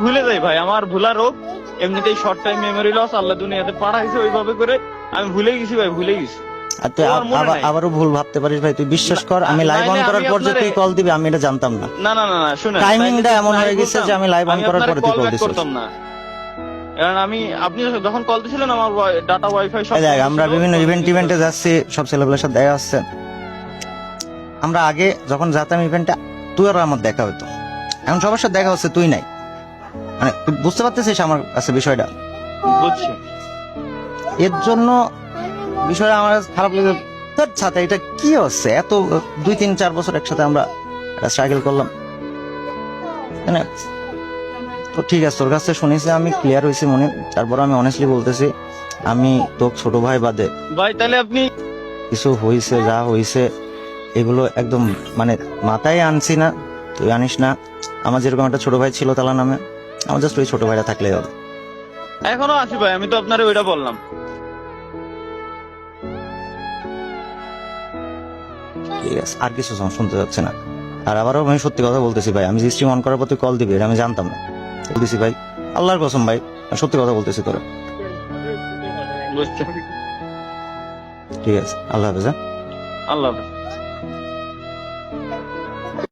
ভুলে যাই ভাই, আমার ভুলা রোগ। এমনিতেই শর্ট টাইম মেমোরি লস, আল্লাহ দুনিয়াতে পাঠাইছে ওইভাবে করে, আমি ভুলে গেছি ভাই, ভুলে গেছি। আর তুই আমার মনে নাই। আবারও ভুল ভাবতে পারিস ভাই, তুই বিশ্বাস কর আমি লাইভ অন নাইলে করার আমি পর যে তুই আপনারে- কল দিবি আমি এটা জানতাম না। না না না না, শুনেন, টাইমিংটা তাইলে এমন যদি হয়ে নাই গেছে বলতাম, যে আমি লাইভ অন আমি করার আপনারে পরে তুই call কল back দিছিস। করতাম না। কারণ আপনি যখন কল দিছিলেন আমার ডাটা ওয়াইফাই সব এই দেখ, বন্ধ আমরা ছিল, বিভিন্ন call ইভেন্ট দিতে টিভেন্টে পারছি। যাচ্ছি, সব ছেলেগুলোর সাথে দেখা হচ্ছে। আমরা আগে যখন যেতাম ইভেন্টে, তুই আর আমার দেখা হতো, এখন সবার সাথে দেখা হচ্ছে, তুই নাই। মানে তুই বুঝতে পারতেছিস আমার কাছে বিষয়টা। বুঝছি। এর জন্য বিষয়টা আমার কাছে খারাপ লেগে, তোর সাথে এটা কি হচ্ছে, এত 2-3-4 বছর একসাথে আমরা স্ট্রাগল করলাম, মানে তো ঠিক আছে, তোর কাছে শুনেছি, আমি ক্লিয়ার হয়েছি মনে। তারপর আমি অনেস্টলি বলতেছি, আমি তো ছোট ভাই বাদে ভাই তাহলে আপনি কিছু হয়েছে, যা হয়েছে এগুলো একদম মানে মাথায় আনছি না, তুই আনিস না। আমার যেরকম একটা ছোট ভাই ছিল তালা নামে, আমার জাস্ট ওই ছোট ভাইটা থাকলেই হবে। এখনো আছি ভাই, আমি তো আপনারে ওইটা বললাম। ঠিক আছে, আর কিছু শুনতে যাচ্ছে না। আর আবারও আমি সত্যি কথা বলতেছি ভাই, আমি যে স্ট্রিম অন করার পর তুই কল দিবি এটা আমি জানতাম না। বলতেছি ভাই, আল্লাহর কসম ভাই, আমি সত্যি কথা বলতেছি তোরা। বুঝছি। ঠিক আছে, আল্লাহ হাফেজ। হ্যাঁ? আল্লাহ হাফেজ।